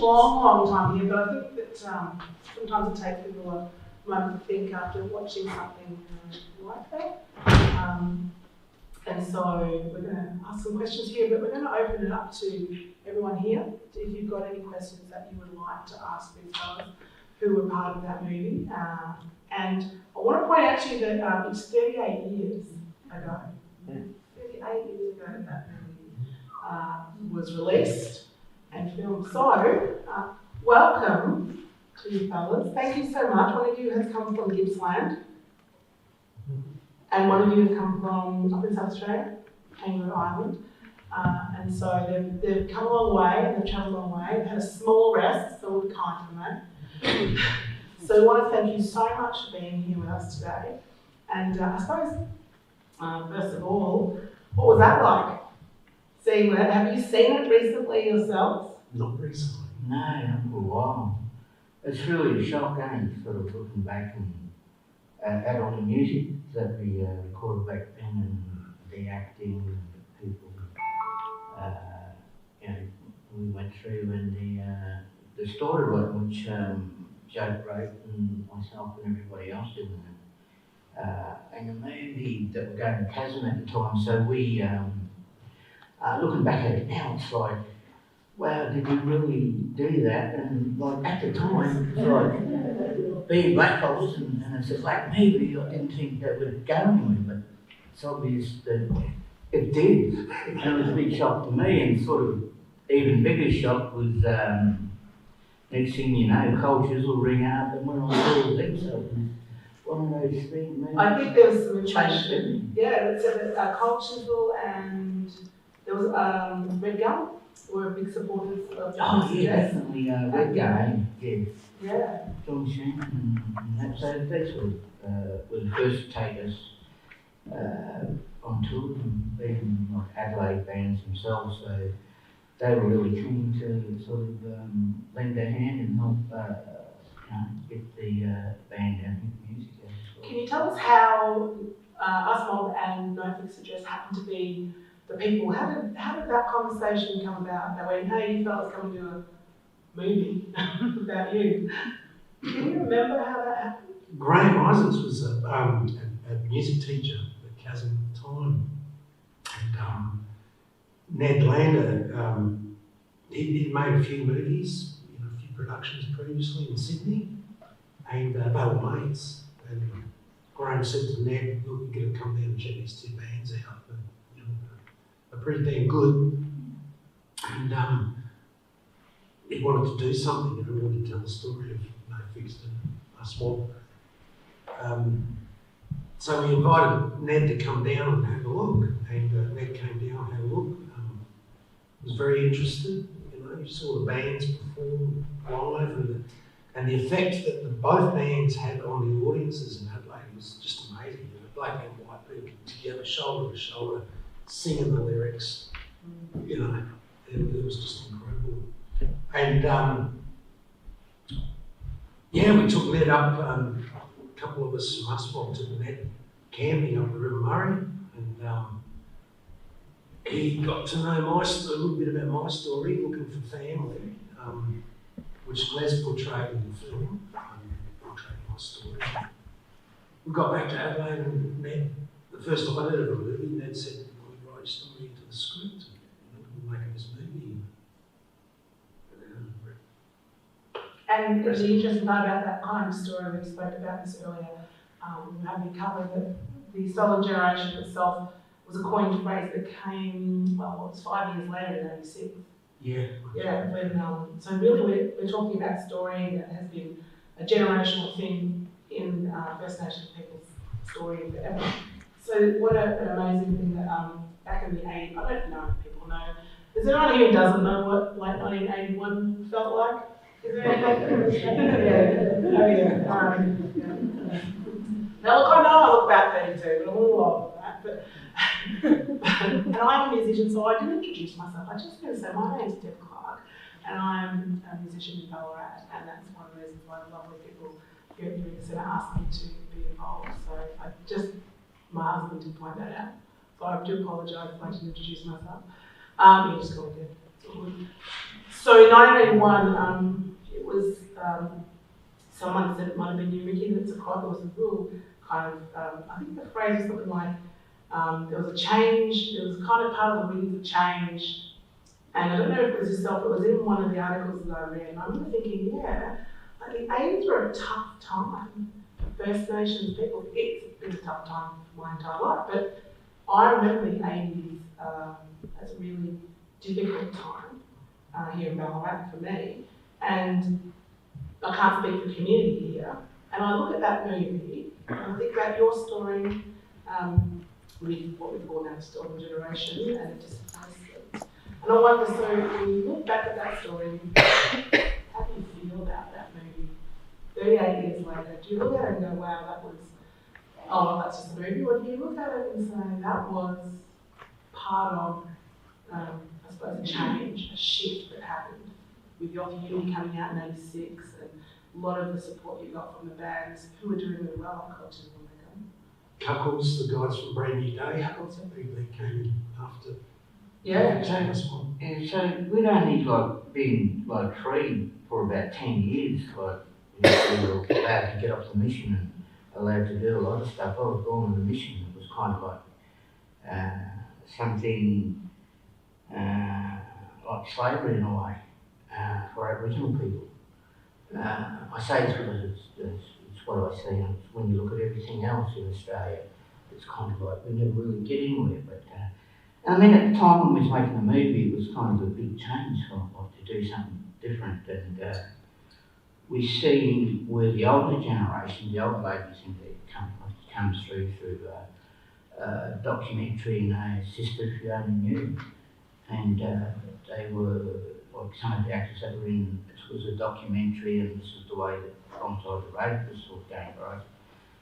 long time here, but I think that sometimes it takes people a moment to think after watching something like that. And so we're going to ask some questions here, but we're going to open it up to everyone here. If you've got any questions that you would like to ask these fellas who were part of that movie. And I want to point out to you that it's 38 years ago. 38 years ago that movie was released and filmed. So, welcome to you fellas. Thank you so much. One of you has come from Gippsland. And one of you has come from up in South Australia, Kangaroo Island. And so they've come a long way and they've travelled a long way. They've had a small rest, so we're kind to them. So we want to thank you so much for being here with us today. And I suppose, first of all, what was that like? Seeing that? Have you seen it recently yourselves? Not recently. No, not for a while. It's really a shock, ain't it? Sort of looking back at all the music that we recorded back then and the acting and the people. We went through and the story which Joe wrote and myself and everybody else did with it. And the movie that we're going to Tasman at the time, so we, looking back at it now, it's like, wow, did we really do that? And like at the time, it's like being black fellas and it's a black movie, I didn't think that would go anywhere, but it's obvious that it did. And it was a big shock to me, and sort of even bigger shock was next thing you know, cultures will ring up and we're on all of them, so it was one of those things. I think there was some information. Yeah, it said that Cultural and there was Red Gum were big supporters of Oh yeah, definitely Red Gum, yes. Yeah. John Shannon and that, so they sort of were the first to take us on tour, and even like Adelaide bands themselves, so they were really keen to sort of lend their hand and help get the band and music out as well. Can you tell us how us mob and No Fix Address happened to be the people? How did that conversation come about? They went, hey, you fellas come and do a movie about you. Can you remember how that happened? Graham Isaacs was a music teacher at Chasm at the time. And Ned Lander, he'd made a few movies, a few productions previously in Sydney, and they were mates. And Graham said to Ned, look, you're going to come down and check these two bands out. They're pretty damn good. And he wanted to do something, he wanted to tell the story of No Fixed and us mob. So we invited Ned to come down and have a look, and Ned came down and had a look. Was very interested, you saw the bands perform live, and the effect that both bands had on the audiences in Adelaide was just amazing. Black and white people together, shoulder to shoulder, singing the lyrics. It was just incredible. And we took Ned up. A couple of us from us took Ned camping up the River Murray, and he got to know a little bit about my story, looking for family, which Les portrayed in the film, portrayed my story. We got back to Adelaide and Ned, the first time I heard of a movie, Ned said, "Well, we write your story into the script, and we'll make this movie." And the interesting part about that kind of story, we spoke about this earlier, having covered that the stolen generation itself was a coined phrase that came, well, it was 5 years later in '86. Yeah. Yeah, so really we're talking about a story that has been a generational thing in First Nations people's story forever. So what an amazing thing that back in the 80s, I don't know if people know, is there anyone here who doesn't know what late 1981 felt like? Is there anyone? Now look, I know I look about 32, but I'm a little older than that. And I'm a musician, so I didn't introduce myself. I just going to say my name's Deb Clark, and I'm a musician in Ballarat, and that's one of the reasons why the lovely people here at Eureka Centre asked me to be involved. So my husband did point that out. So I do apologise if I didn't introduce myself. You just call me Deb. So in 1981, it was, someone said it might have been Eureka, that's a quote, there was a real kind of, I think the phrase was something like, there was a change, it was kind of part of the winds of change. And I don't know if it was yourself, it was in one of the articles that I read, and I remember thinking, yeah, like the 80s were a tough time for First Nations people. It's been a tough time for my entire life, but I remember the 80s as a really difficult time here in Ballarat for me. And I can't speak for the community here. And I look at that movie, and I think about your story with what we call now the stolen generation, and it just and I wonder, so when you look back at that story, how do you feel about that movie? 38 years later, do you look at it and go, wow, that was, oh, that's just a movie? Or do you look at it and say, that was part of, I suppose, a change, a shift that happened with your uni coming out in 86 and a lot of the support you got from the bands who were doing really well on Cultures of America? Cuckolds, the guys from Brand New Day, Cuckolds, they came in after. Yeah, so we'd only been free for about 10 years, we were allowed to get off the mission and allowed to do a lot of stuff. I was born on the mission. It was kind of like something like slavery in a way for Aboriginal people. I say this because it's what I see, and when you look at everything else in Australia, it's kind of like we never really get anywhere. But and I mean, at the time when we was making the movie, it was kind of a big change to do something different. And we see where the older generation, the older ladies indeed, comes through a documentary, Sister If You Only Knew. And they were, like some of the actors that were in, it was a documentary, and this is the way that Alongside the Road was sort of going, right?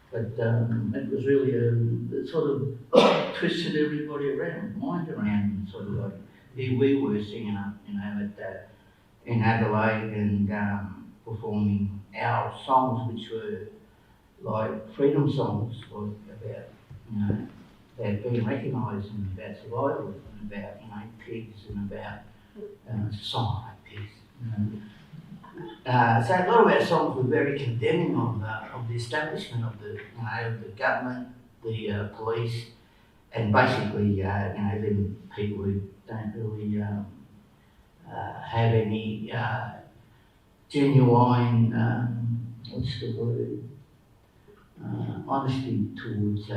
But it was really it sort of twisted everybody around, mind around, sort of like here we were singing up, in Adelaide and performing our songs, which were like freedom songs, like about about being recognised and about survival and about pigs and about song like pigs. So a lot of our songs were very condemning of the establishment of the the government, the police, and basically then people who don't really have any genuine what's the word honesty towards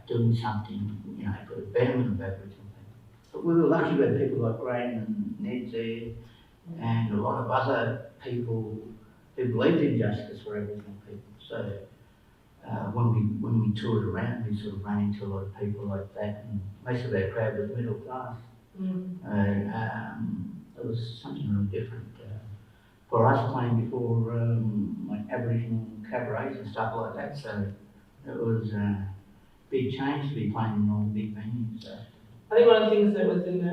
doing something for the betterment of Aboriginal people. But we were lucky we had people like Graham and Ned there, and a lot of other people who believed in justice for Aboriginal people. So when we toured around, we sort of ran into a lot of people like that, and most of our crowd was middle class. It was something really different for us playing before like Aboriginal cabarets and stuff like that. So it was a big change to be playing in all the big venues. So. I think one of the things that was in the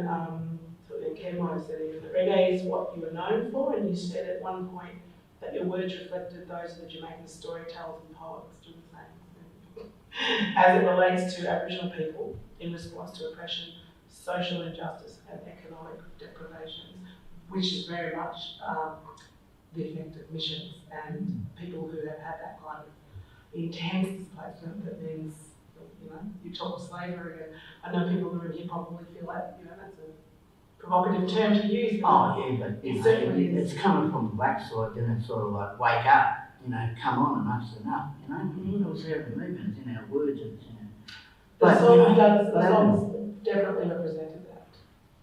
Kev might have said is that reggae is what you were known for, and you said at one point that your words reflected those of the Jamaican storytellers and poets doing the same as it relates to Aboriginal people in response to oppression, social injustice and economic deprivations, which is very much the effect of missions and people who have had that kind of intense displacement that means, you talk of slavery, and I know people who are in hip hop probably feel like, that's a provocative term to use. Oh yeah, but it's coming from the black side, and it's sort of like, wake up, come on, enough's enough, It was there in the movement, it's in our words, it's in our... The songs definitely represented that.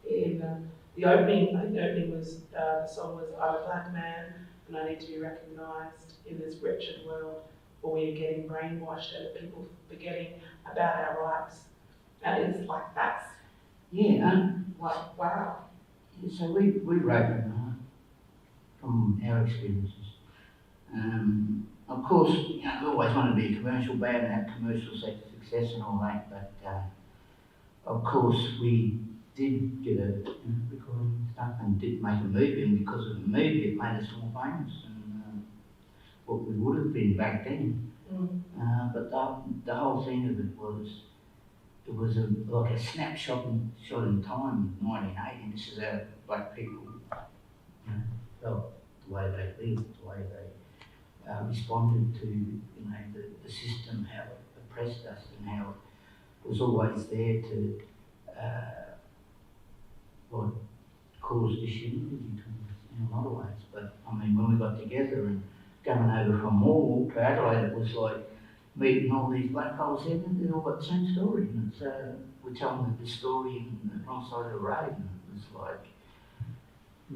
In the opening was, the song was, I'm a black man and I need to be recognised in this wretched world where we are getting brainwashed and people forgetting about our rights. And it's like, that's... Yeah. Like, wow. Yeah, so we wrote from our experiences. Of course, we always wanted to be a commercial band and have commercial success and all that, but of course we did get a recording stuff and did make a movie, and because of the movie it made us more famous than what we would have been back then. But the whole thing of it was like a snapshot in time, 1980. This is black people, you know, felt, the way they lived, the way they responded to, you know, the system, how it oppressed us and how it was always there to what caused disunity between us in a lot of ways. But I mean, when we got together and going over from Morwell to Adelaide, it was like meeting all these black fellas here, and they all got the same story. And it's, we're telling the story in the wrong side of the road, and it's like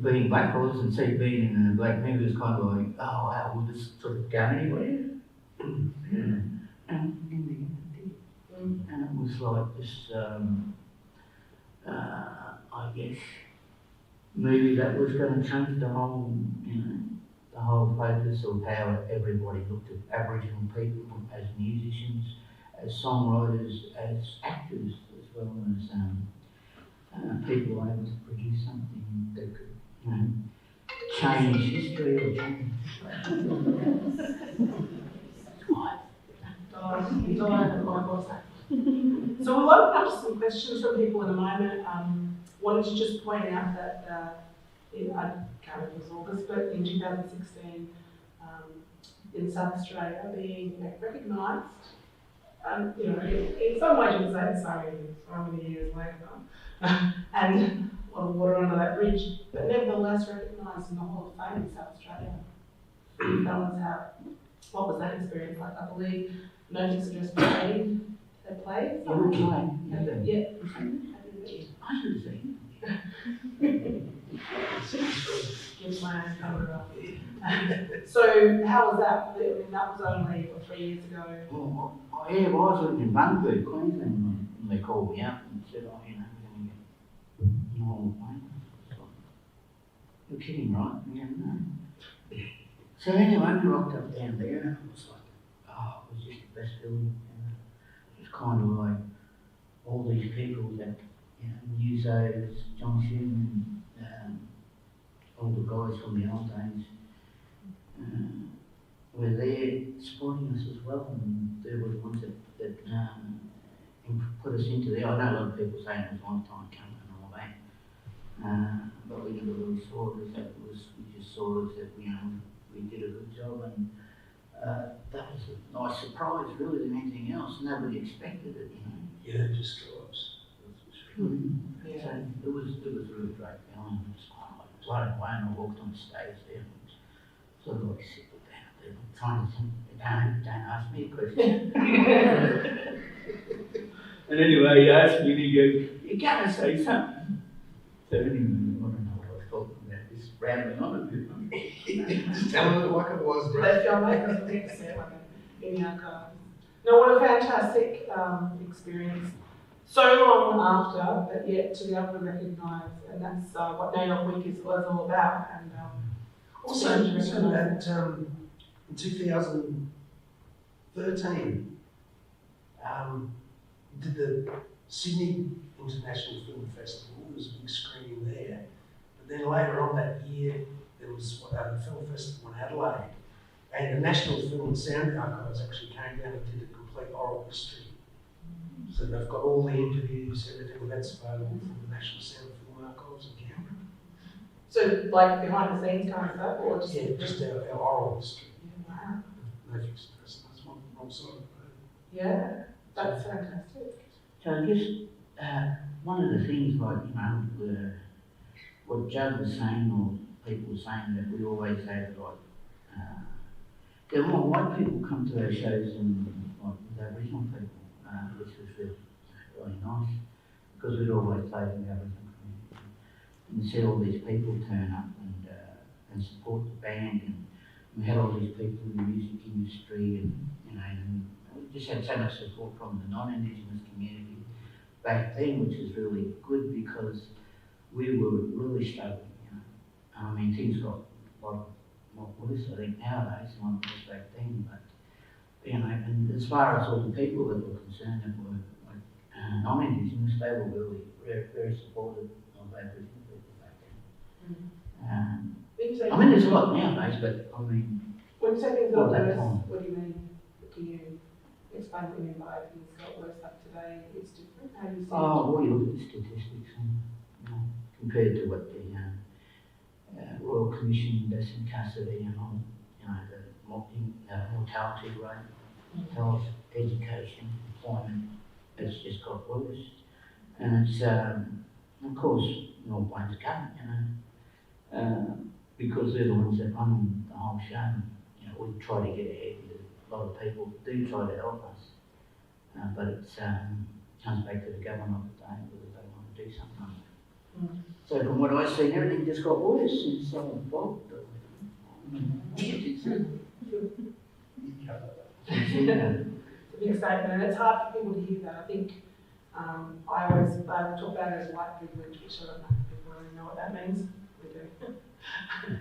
being black fellas and see being in a black movie was kind of like, oh wow, will this sort of go anywhere? Yeah. And in the end it did. And it was like this, I guess, movie that was going to change the whole, you know, the whole focus of how everybody looked at Aboriginal people as musicians, as songwriters, as actors, as well as people able to produce something that could, you know, change history or change. So we'll open up to some questions from people in a moment. Wanted to just point out that I can't remember if it was August, but in 2016, in South Australia, being recognised, you know, in some ways you can say it's so many years later, and a lot of water under that bridge, but nevertheless recognised in the Hall of Fame in South Australia. Balance out. What was that experience like? I believe Notice Address played. They played. Yeah, we played. Yeah. I should have seen. Give my camera up. So how was that? I mean, that was only 3 years ago. Well, yeah, I was living in Bunbury, Queensland, when they called me up and said, oh, you know, we're going to get an old plane. You're kidding, right? Yeah, no. So anyway, we rocked up down there and it was like, oh, it was just the best feeling. It was kind of like all these people that, you know, Musos, John Shin, all the guys from the old days were there supporting us as well, and they were the ones that put us into there. I know a lot of people saying it was a long time coming and all that, but we never really saw it as that. We just saw it as that, you know, we did a good job, and that was a nice surprise, really, than anything else. Nobody expected it, you know. Yeah, it just drops. Yeah. So it was really great feeling. It was kind of like blown away, and I walked on the stage there and sort of like settled down there, trying to think, don't ask me a question. And anyway, he asked me, and he goes, you gotta say something. So anyway, I don't know what I was talking about, just rambling on a bit. Just tell it like it was, bro. They feel like a next set in our car. No, what a fantastic experience. So long after, but yet to be able to recognise, and that's what NAIDOC Week is all about. And also, in 2013, did the Sydney International Film Festival. There was a big screening there. But then later on that year, there was a film festival in Adelaide. And the National Film and Sound Archives actually came down and did a complete oral history. So they've got all the interviews, everything that's available from the National Sound Film Archives in Canberra. So, like behind the scenes kind of stuff, or just just our oral history. Yeah, wow. No fixed person, that's one wrong side of the road. Yeah, that's fantastic. So I guess one of the things, like, you know, what Judd was saying, or people were saying, that we always say that, like, there are more white people come to our shows than like with Aboriginal people, which was really nice, because we'd always play in the Aboriginal community. And to see all these people turn up and support the band, and we had all these people in the music industry, and you know, and we just had so much support from the non-Indigenous community back then, which was really good because we were really struggling. You know, I mean, things got a lot worse, I think, nowadays than what it was back then. But you know, and as far as all the people that were concerned that were like non-Indigenous, they were really very supportive of Aboriginal people back then. I mean, there's a lot nowadays, but I mean, when you say things got that worse, time. what do you mean? Can you explain what you mean by things got worse like today? It's different. How do you see it? well, you look at the statistics, and you know, compared to what the Royal Commission does in custody and all, the mortality rate, health, education, employment, it's just got worse. And it's, of course, no blames the government, because they're the ones that run the whole show. We try to get ahead. A lot of people do try to help us, but it comes back to the government of the day whether they want to do something. So from what I see, everything just got worse since someone involved. It's a big statement, and it's hard for people to hear that. I think I always talk about it as white privilege, which I don't know if people really know what that means. We do.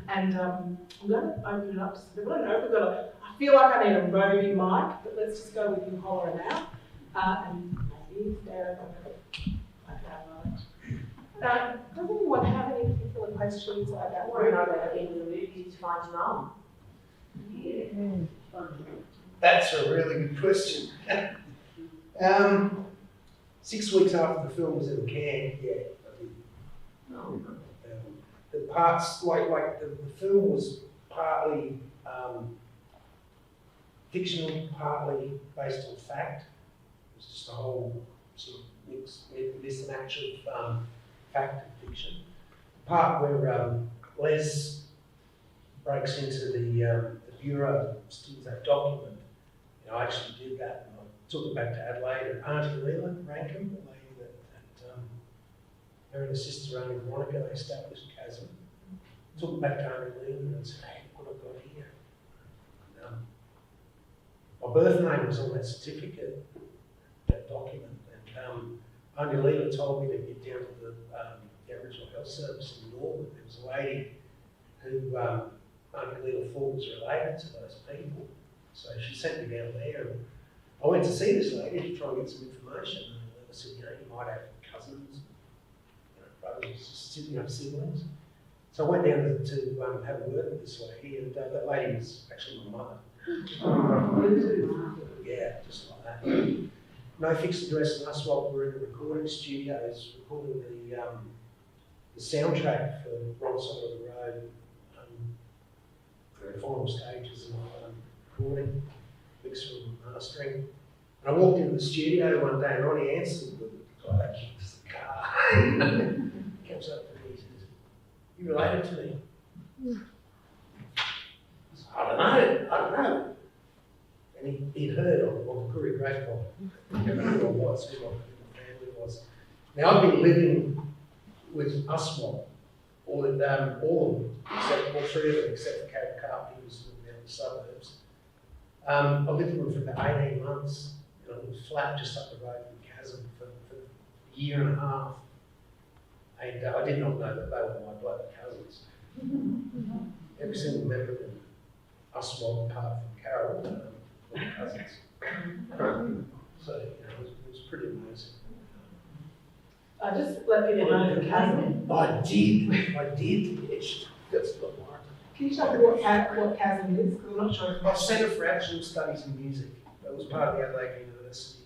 And I'm going to open it up to some people. I don't know if we've got I feel like I need a roadie mic, but let's just go with you hollering out. And maybe there, does anyone have any particular questions about What about the end of the movie to find your mum? Yeah. That's a really good question. 6 weeks after the film was in Cannes, yeah, I did. No. The parts, like the film was partly fictional, partly based on fact. It was just a whole sort of mix and match of fact and fiction. The part where Les breaks into the bureau, steals that document, I actually did that, and I took it back to Adelaide, and Auntie Leland Rankin, the lady that her and her sister, Auntie Veronica, they established Chasm. Took it back to Auntie Leland and said, hey, what I've got here. And, my birth name was on that certificate, that document, and Auntie Leland told me to get down to the Aboriginal Health Service in Norwood. There was a lady who Auntie Leland thought was related to those people. So she sent me down there, and I went to see this lady to try and get some information. And I said, you might have cousins, brothers, siblings. So I went down to have a word with this lady, and that lady was actually my mother. Yeah, just like that. No fixed address in us while we were in the recording studios, recording the soundtrack for Wrong Side of the Road, for the final stages and recording, mixing and mastering. And I walked into the studio one day and Ronnie answered the guy that kicks the car. Comes up to me and says, you related to me? I said, I don't know. And he'd heard on the Courier Grapevine. I don't know who I was, who my family was. Now I've been living with us all of them, except all three of them, except for Carol Carp, who was living out in the suburbs. I lived with them for about 18 months, in a little flat just up the road from Chasm for a year and a half. And I did not know that they were my blood cousins. Every single member of them, us apart from Carol, were cousins. So it was pretty amazing. Just let people know the chasm. I did. Yes, that's not right. Can you tell me what chasm is? Because I'm not sure if Centre for Aboriginal Studies in Music. That was part of the Adelaide University.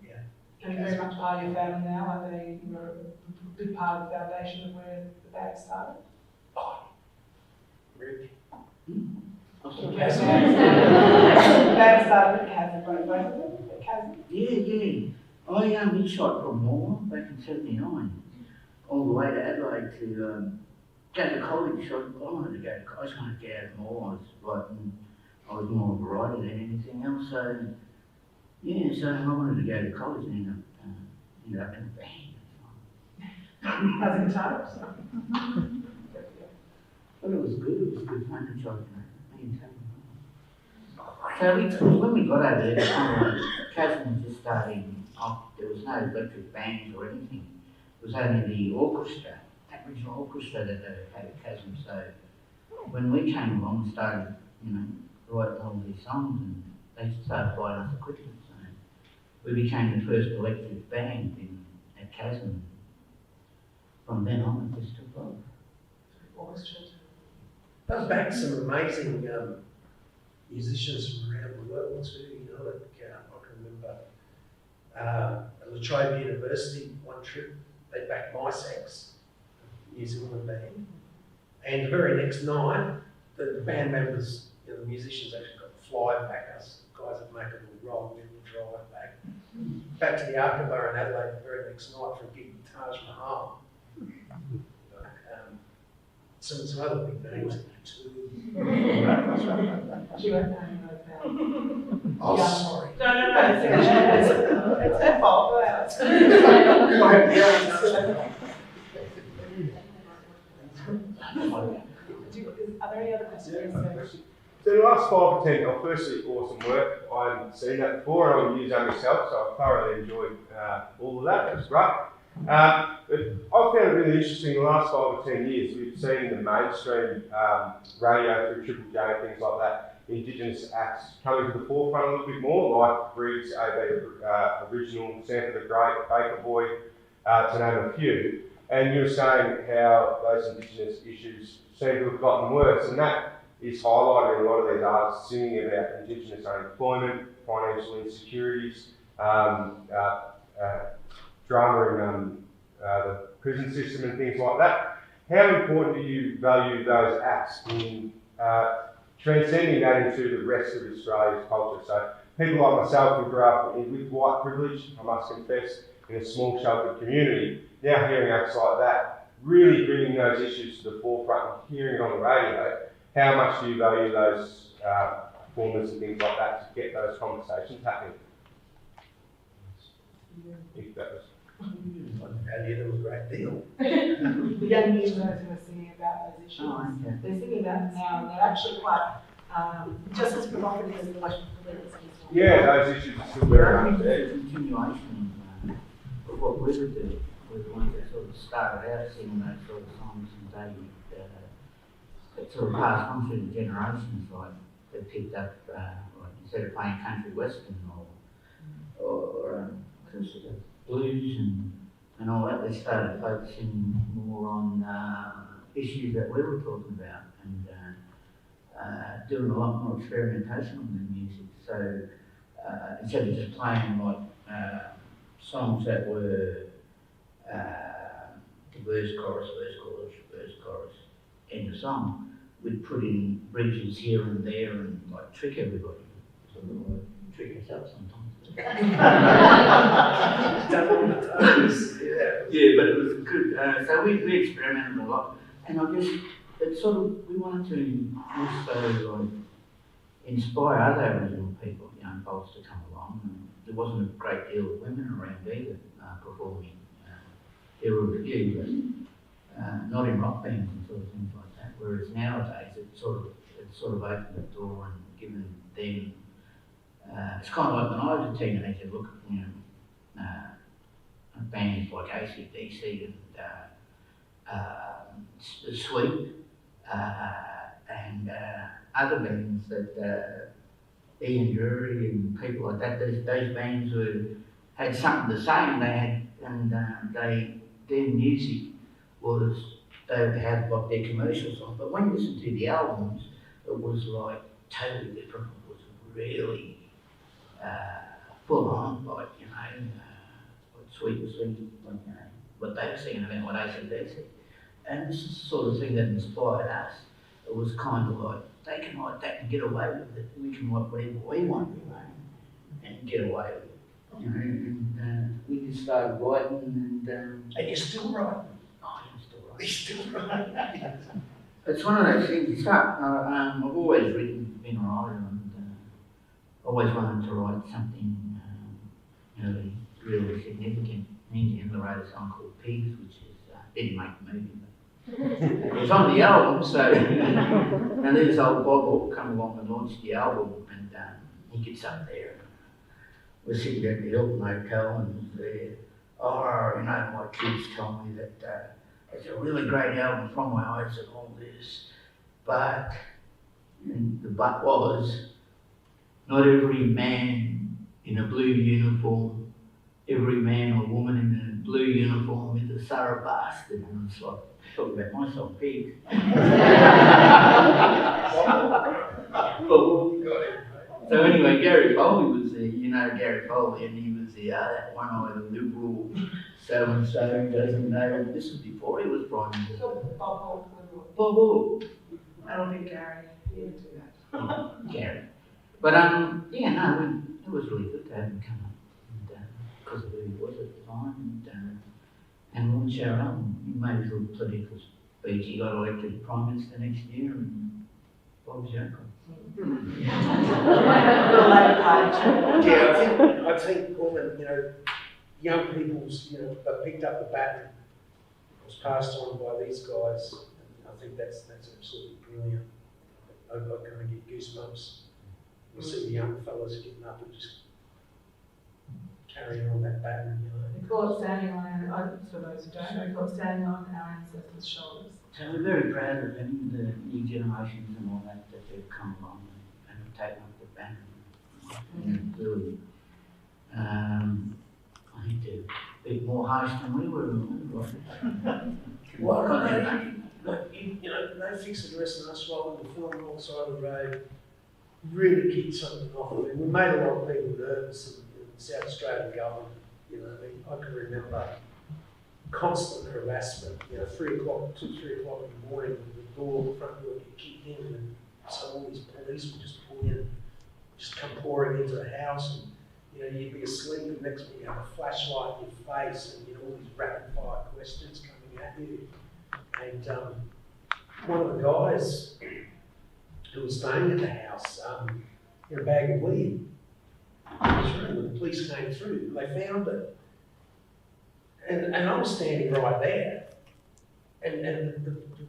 Yeah. And very much part of your family now. Are they a big part of the foundation of where the band started? Oh, really? The band started at Chasm, both of them at Chasm. Yeah. I hitchhiked from Moore back in '79, all the way to Adelaide to go to college. I wanted to go to college. I was going to get out of Moore. I was more of a writer than anything else. So I wanted to go to college and ended up in a band. As a guitarist. But it was good. It was good fun to try. So when we got over there, Chasm was just starting off. There was no electric bands or anything. It was only the orchestra, Aboriginal orchestra that they had at Chasm. So when we came along and started, writing all these songs, and they started buying us equipment. So we became the first electric band at Chasm. From then on, it just took off. Orchestra. That was back some amazing musicians from around the world too. I can remember at La Trobe University one trip they backed my sex, New Zealand band. And the very next night, the band members, you know, the musicians actually got to fly back us, guys that make a little roll, we would drive back to the Arkaba in Adelaide the very next night for a gig with Taj Mahal. Some other big names too. She won't know who knows that. Oh, Yeah. sorry. No, it's her fault, not ours. Are there any other questions? So the last 5 or 10, firstly, awesome work. I hadn't seen that before, and I'm using it myself, so I thoroughly enjoyed all of that. It was great. But I found it really interesting. The last 5 or 10 years, we've seen the mainstream radio through Triple J and things like that, Indigenous acts coming to the forefront a little bit more, like Briggs, AB, Original, Centre the Great, Baker Boy, to name a few. And you were saying how those Indigenous issues seem to have gotten worse, and that is highlighted in a lot of these artists singing about Indigenous unemployment, financial insecurities, drama in the prison system and things like that. How important do you value those acts in transcending that into the rest of Australia's culture? So people like myself who grew up with white privilege, I must confess, in a small sheltered community, now hearing acts like that, really bringing those issues to the forefront and hearing it on the radio, how much do you value those performers and things like that to get those conversations happening? If that was... I value them a great deal. The young musicians who are singing about those issues, okay. they're singing about them now, and they're actually quite just as provocative as the Western lyrics. Yeah, those issues are still very much It's there. a continuation of what we would do. We're the ones that sort of started out singing those sort of songs, and they sort of passed on through the generations. Like they picked up, like instead of playing country western or blues and all that, they started focusing more on issues that we were talking about and doing a lot more experimentation on the music. So instead of just playing like songs that were the verse, chorus, end of song, we'd put in bridges here and there and like trick everybody. Sort of like trick ourselves sometimes. Yeah, but it was good. So we experimented a lot, and I guess it sort of we wanted to also like inspire other Aboriginal people, young folks, to come along. And there wasn't a great deal of women around either performing. There were a few, but not in rock bands and sort of things like that. Whereas nowadays it's sort of opened the door and given them. It's kind of like when I was a teenager, look, you know, bands like AC/DC and The Sweet and other bands that Ian Drury and people like that. Those bands had something to say, and their music was they would have like their commercials on. But when you listen to the albums, it was like totally different. It was really full on, like, you know, what Sweet was singing, like, you know, what they were singing about, what AC/DC. And this is the sort of thing that inspired us. It was kind of like, they can write that and get away with it. We can write whatever we want, you know, and get away with it. You know, and we just started writing and you're still writing. oh, I'm still writing. You're still writing. It's one of those things, you start, I've always been a writer, and always wanted to write something really significant. And I wrote a song called Pigs, which didn't make the movie, but it was on the album. So and then this old Bob Hawke come along and launched the album, and he gets up there, and we're sitting at the Hilton Hotel, and there, my kids told me that it's a really great album from my eyes and all this, but the but was, not every man in a blue uniform, every man or woman in a blue uniform is a thorough bastard. And it's like, talking about my song, Pigs. So anyway, Gary Foley was there, you know Gary Foley, and he was the that one-eyed liberal so-and-so doesn't know. This was before he was Prime Minister. Bob. Bob. That'll be Gary. He would do that. Gary. But yeah, no, it was really good to have him come up, and because of who he was at the time, and launch our own. He made his little political speech. He got elected Prime Minister next year, and Bob's your uncle. Yeah, I think Norman, young people's, they picked up the baton, it was passed on by these guys, and I think that's absolutely brilliant. I kind of get goosebumps. You see the young fellas getting up and just carrying on that baton, We call it standing on, for those who don't know, we call it standing on our ancestors' shoulders. So we're very proud of them, the new generations and all that they've come along and have taken up the baton. And really, I think they're a bit more harsh than we were. Well, they fixed the rest of us while we were filming alongside the road. Really kicked something off. I mean, we made a lot of people nervous in the South Australian government. I can remember constant harassment. 3 o'clock, 2, 3 o'clock in the morning, the front door would get kicked in, and so all these police would just pull in, just come pouring into the house, and you'd be asleep, and next minute you have a flashlight in your face, and all these rapid fire questions coming at you. And one of the guys who was staying at the house in a bag of weed in his room, and the police came through, and they found it. And I was standing right there, and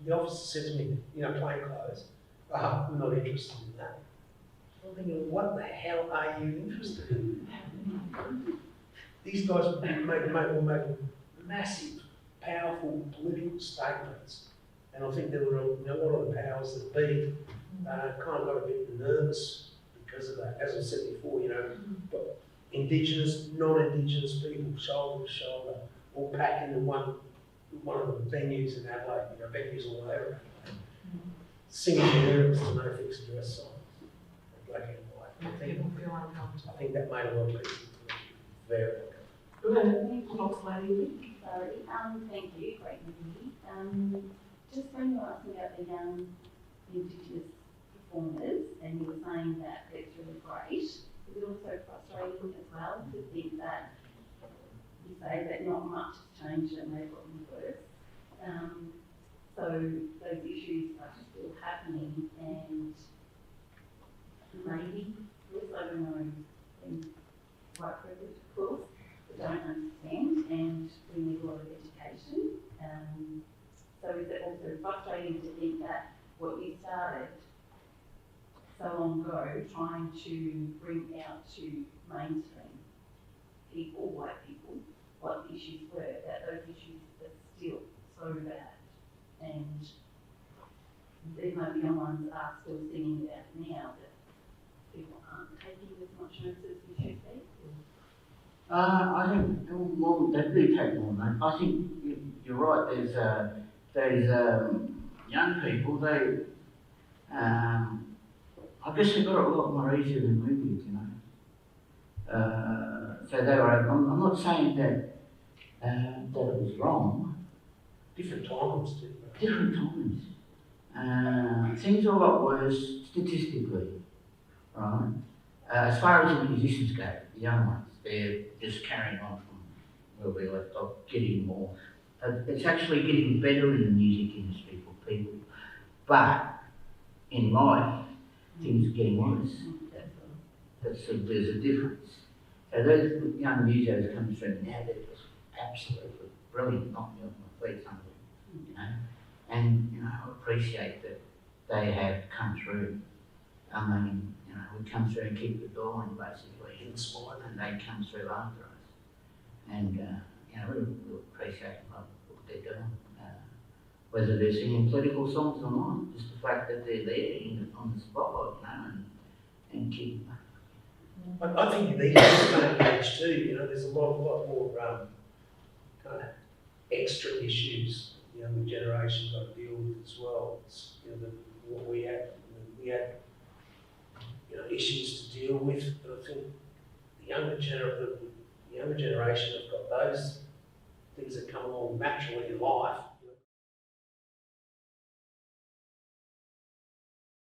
the officer said to me, plain clothes, I'm not interested in that. I'm thinking, what the hell are you interested in? These guys were making massive, powerful political statements, and I think there were a lot of the powers that be kind of got a bit nervous because of that. As I said before, but Indigenous, non-Indigenous people, shoulder to shoulder, all packed into one of the venues in Adelaide, venues all over Adelaide, singing lyrics to No Fixed Dress songs, black and white. People feel uncomfortable. I think that made a lot of people very uncomfortable. Go ahead, Fox Lady. Sorry, thank you, great review. Just when you were asking about the young Indigenous performers, and you were saying that it's really great, is it also frustrating as well to think that you say that not much has changed and they've gotten worse? So those issues are still happening, and maybe, I don't know, in white privilege of course, but don't understand, and we need a lot of education. So is it also frustrating to think that what you started so long ago, trying to bring out to mainstream people, white people, what the issues were, that those issues are still so bad, and even though the young ones are still singing about it now, that people aren't taking as much notice as we should be? I think, well, they do take more notice. I think you're right, there's young people, I guess they got it a lot more easier than we did, So they were, I'm not saying that it was wrong. Different times too. Different times. Things are a lot worse statistically, right? As far as the musicians go, the young ones, they're just carrying on from where we left off, getting more. It's actually getting better in the music industry for people, but in life, things are getting worse. There's a difference. So those young musicians coming through now, they're just absolutely brilliant, knocking me off my feet, some of them, And, I appreciate that they have come through. I mean, we come through and keep the door on basically, and they come through after us. And, we appreciate what they're doing. Whether they're singing political songs or not, just the fact that they're there on the spotlight, and keep. I think you need this day and age too. There's a lot more kind of extra issues the younger generation got to deal with as well. It's, what we had issues to deal with, but I think the younger generation have got those things that come along naturally in life